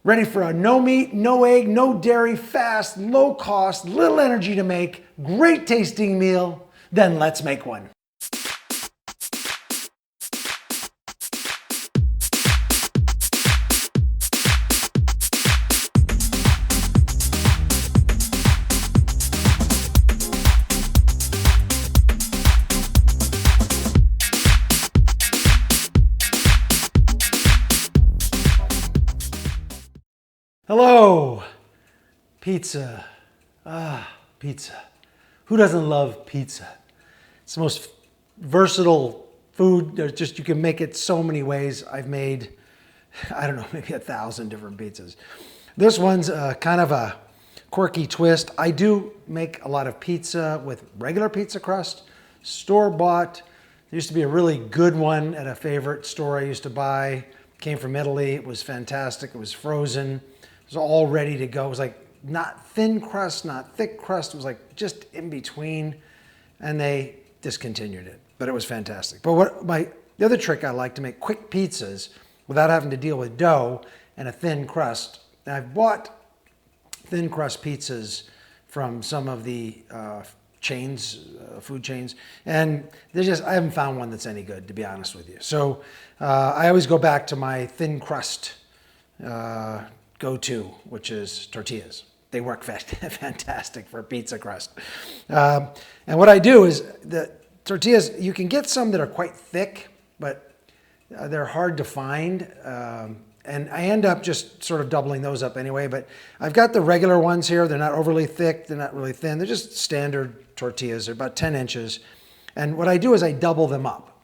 Ready for a no meat, no egg, no dairy, fast, low cost, little energy to make, great tasting meal? Then let's make one. Hello, pizza. Pizza. Who doesn't love pizza? It's the most versatile food. There's just, you can make it so many ways. I've made, I don't know, maybe 1,000 different pizzas. This one's kind of a quirky twist. I do make a lot of pizza with regular pizza crust, store-bought. There used to be a really good one at a favorite store I used to buy. Came from Italy. It was fantastic. It was frozen. It was all ready to go. It was like not thin crust, not thick crust. It was like just in between, and they discontinued it, but it was fantastic. But the other trick I like to make quick pizzas without having to deal with dough and a thin crust. And I've bought thin crust pizzas from some of the chains, food chains, and I haven't found one that's any good, to be honest with you. So I always go back to my thin crust go-to, which is tortillas. They work fantastic for pizza crust. And what I do is the tortillas, you can get some that are quite thick, but they're hard to find. And I end up just sort of doubling those up anyway. But I've got the regular ones here. They're not overly thick. They're not really thin. They're just standard tortillas. They're about 10 inches. And what I do is I double them up.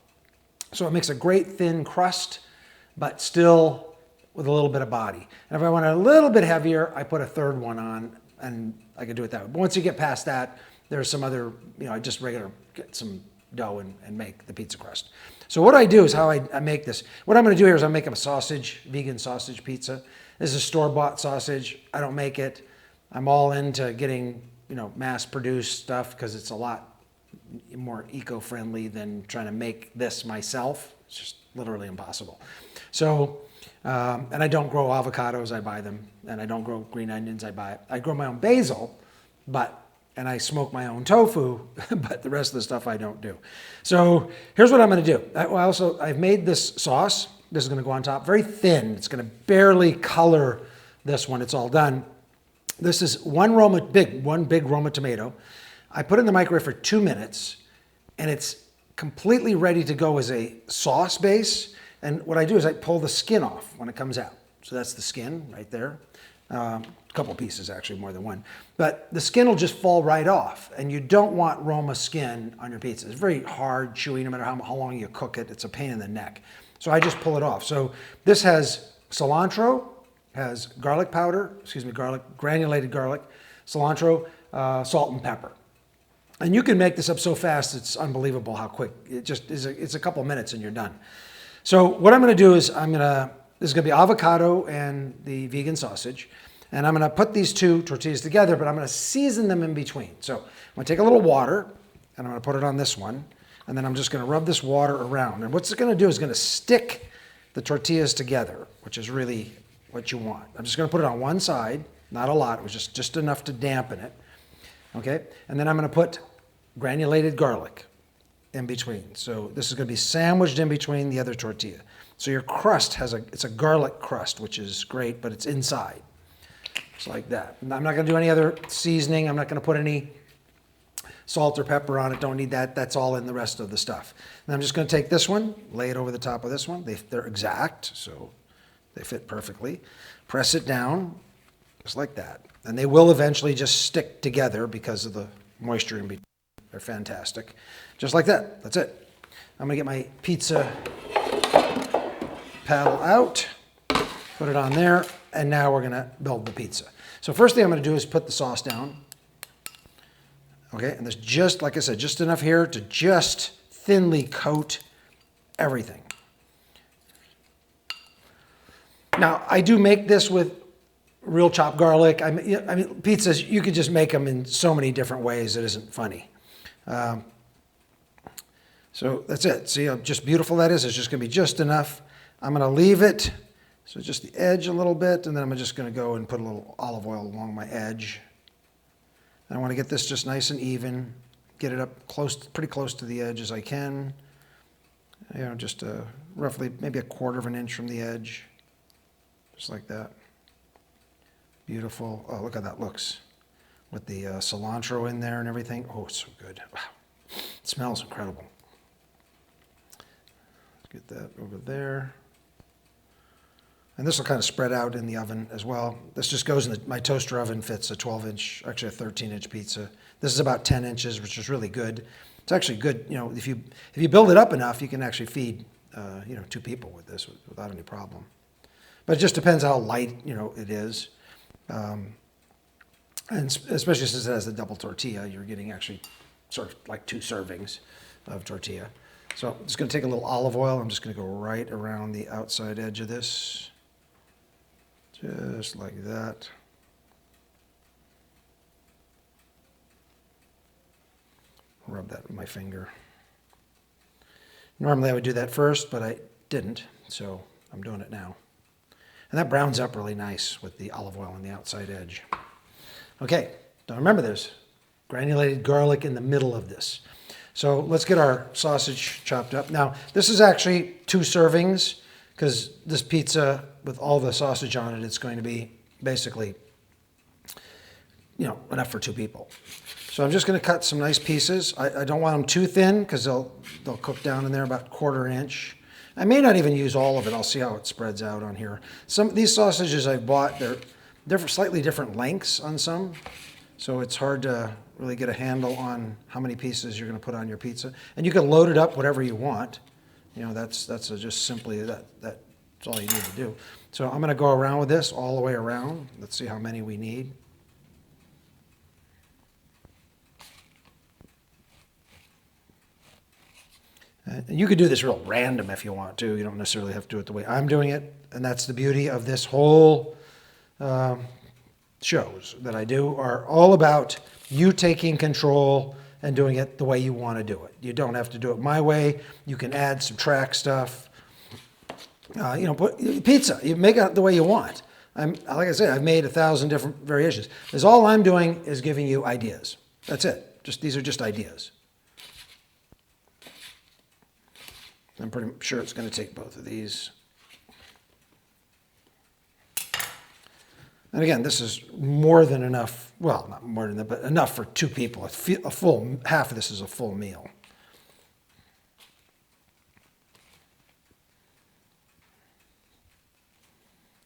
So it makes a great thin crust, but still with a little bit of body. And if I want it a little bit heavier, I put a third one on, and I can do it that way. But once you get past that, there's some other, I just get some dough and make the pizza crust. So what I do is how I make this. What I'm gonna do here is I'm making a vegan sausage pizza. This is store-bought sausage. I don't make it. I'm all into getting, mass-produced stuff because it's a lot more eco-friendly than trying to make this myself. It's just literally impossible. So, and I don't grow avocados, I buy them. And I don't grow green onions, I buy it. I grow my own basil, and I smoke my own tofu, but the rest of the stuff I don't do. So here's what I'm gonna do. I've made this sauce. This is gonna go on top, very thin. It's gonna barely color this when it's all done. This is one big Roma tomato. I put it in the microwave for 2 minutes, and it's completely ready to go as a sauce base. And what I do is I pull the skin off when it comes out. So that's the skin right there. A couple pieces, actually, more than one. But the skin will just fall right off. And you don't want Roma skin on your pizza. It's very hard, chewy, no matter how long you cook it. It's a pain in the neck. So I just pull it off. So this has cilantro, has garlic powder, granulated garlic, cilantro, salt and pepper. And you can make this up so fast, it's unbelievable how quick. It's a couple minutes and you're done. So what I'm gonna do is this is gonna be avocado and the vegan sausage. And I'm gonna put these two tortillas together, but I'm gonna season them in between. So I'm gonna take a little water and I'm gonna put it on this one. And then I'm just gonna rub this water around. And what's it gonna do is gonna stick the tortillas together, which is really what you want. I'm just gonna put it on one side, not a lot, it was just enough to dampen it. Okay, and then I'm gonna put granulated garlic in between. So this is gonna be sandwiched in between the other tortilla. So your crust it's a garlic crust, which is great, but it's inside. Just like that. And I'm not gonna do any other seasoning. I'm not gonna put any salt or pepper on it. Don't need that. That's all in the rest of the stuff. And I'm just gonna take this one, lay it over the top of this one. They're exact, so they fit perfectly. Press it down, just like that. And they will eventually just stick together because of the moisture in between. They're fantastic. Just like that, that's it. I'm gonna get my pizza paddle out, put it on there, and now we're gonna build the pizza. So first thing I'm gonna do is put the sauce down. Okay, and there's just, like I said, just enough here to just thinly coat everything. Now, I do make this with real chopped garlic. I mean, pizzas, you could just make them in so many different ways. It isn't funny. So that's it. See how just beautiful that is? It's just gonna be just enough. I'm gonna leave it So just the edge a little bit, and then I'm just going to go and put a little olive oil along my edge. And I want to get this just nice and even, get it up close, pretty close to the edge as I can. You know, just roughly maybe 1/4 inch from the edge, just like that. Beautiful. Oh, look how that looks with the cilantro in there and everything. Oh, it's so good. Wow. It smells incredible. Let's get that over there. And this will kind of spread out in the oven as well. This just goes in my toaster oven, fits a 12-inch, actually a 13-inch pizza. This is about 10 inches, which is really good. It's actually good, you know, if you build it up enough, you can actually feed, 2 people with this without any problem. But it just depends how light, it is. And especially since it has the double tortilla, you're getting actually sort of like 2 servings of tortilla. So I'm just going to take a little olive oil. I'm just going to go right around the outside edge of this. Just like that. Rub that with my finger. Normally I would do that first, but I didn't, so I'm doing it now. And that browns up really nice with the olive oil on the outside edge. Okay, now remember there's granulated garlic in the middle of this. So let's get our sausage chopped up. Now, this is actually 2 servings, because this pizza with all the sausage on it, it's going to be basically, enough for 2 people. So I'm just going to cut some nice pieces. I don't want them too thin, because they'll cook down in there about 1/4 inch. I may not even use all of it. I'll see how it spreads out on here. Some of these sausages I've bought, they're slightly different lengths on some, so it's hard to really get a handle on how many pieces you're going to put on your pizza. And you can load it up whatever you want. That's just simply that's all you need to do. So I'm going to go around with this all the way around. Let's see how many we need. And you could do this real random if you want to. You don't necessarily have to do it the way I'm doing it. And that's the beauty of this whole shows that I do are all about you taking control and doing it the way you want to do it. You don't have to do it my way. You can add, subtract stuff. Pizza, you make it the way you want. Like I said, I've made 1,000 different variations. Because all I'm doing is giving you ideas. That's it. These are just ideas. I'm pretty sure it's going to take both of these. And again, this is more than enough. Well, not more than that, but enough for 2 people. A full half of this is a full meal.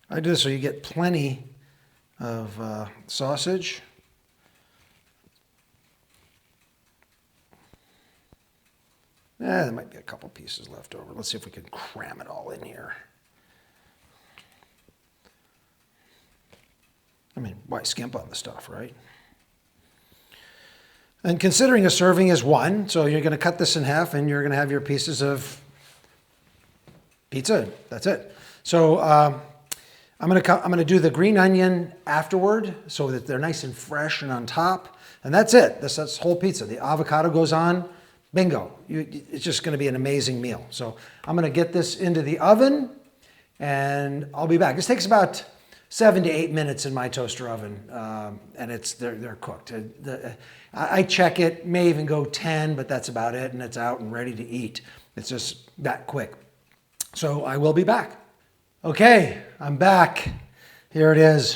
I do this so you get plenty of sausage. There might be a couple pieces left over. Let's see if we can cram it all in here. I mean, why skimp on the stuff, right? And considering a serving is 1, so you're going to cut this in half and you're going to have your pieces of pizza. That's it. So I'm going to do the green onion afterward so that they're nice and fresh and on top. And that's it. That's the whole pizza. The avocado goes on. Bingo. It's just going to be an amazing meal. So I'm going to get this into the oven and I'll be back. This takes about 7 to 8 minutes in my toaster oven, and they're cooked. I check it, may even go 10, but that's about it, and it's out and ready to eat. It's just that quick. So I will be back. Okay, I'm back. Here it is.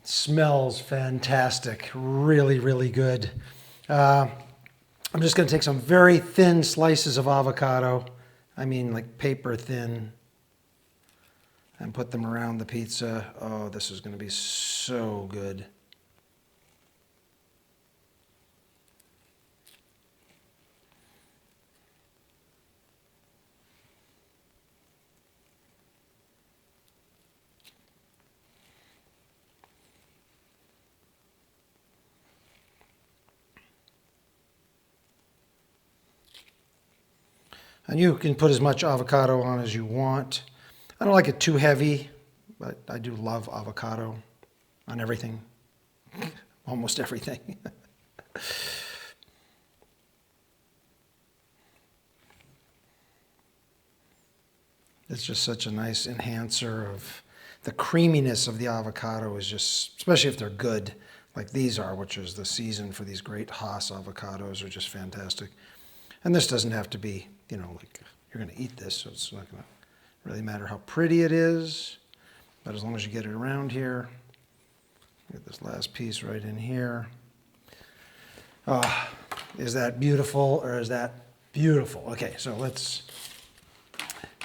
It smells fantastic. Really, really good. I'm just going to take some very thin slices of avocado. I mean like paper thin. And put them around the pizza. Oh, this is going to be so good. And you can put as much avocado on as you want. I don't like it too heavy, but I do love avocado on everything, almost everything. It's just such a nice enhancer of the creaminess of the avocado is just, especially if they're good, like these are, which is the season for these great Hass avocados are just fantastic. And this doesn't have to be, you know, like you're going to eat this, so it's not going to really matter how pretty it is. But as long as you get it around here, get this last piece right in here. Is that beautiful or is that beautiful? Okay, so let's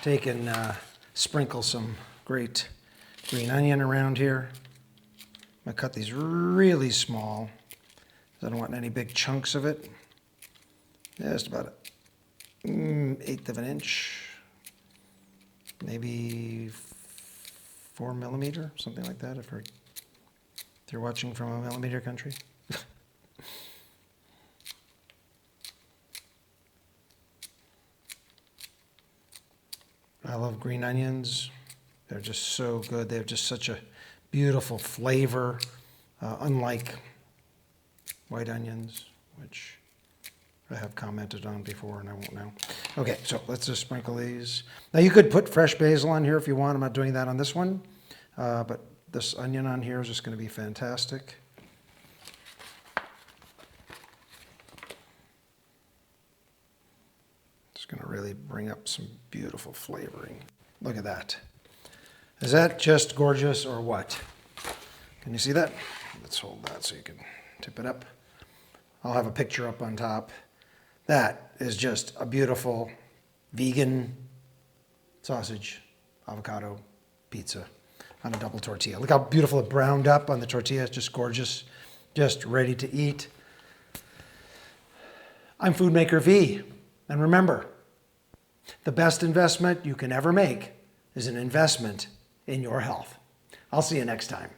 take and sprinkle some great green onion around here. I'm going to cut these really small because I don't want any big chunks of it. Just about an eighth of an inch, maybe 4 millimeter, something like that, if you're watching from a millimeter country. I love green onions. They're just so good. They have just such a beautiful flavor, unlike white onions, which I have commented on before and I won't now. Okay, so let's just sprinkle these. Now you could put fresh basil on here if you want. I'm not doing that on this one, but this onion on here is just going to be fantastic. It's going to really bring up some beautiful flavoring. Look at that. Is that just gorgeous or what? Can you see that? Let's hold that so you can tip it up. I'll have a picture up on top. That is just a beautiful vegan sausage, avocado pizza on a double tortilla. Look how beautiful it browned up on the tortilla. It's just gorgeous, just ready to eat. I'm FOODMAKER V. And remember, the best investment you can ever make is an investment in your health. I'll see you next time.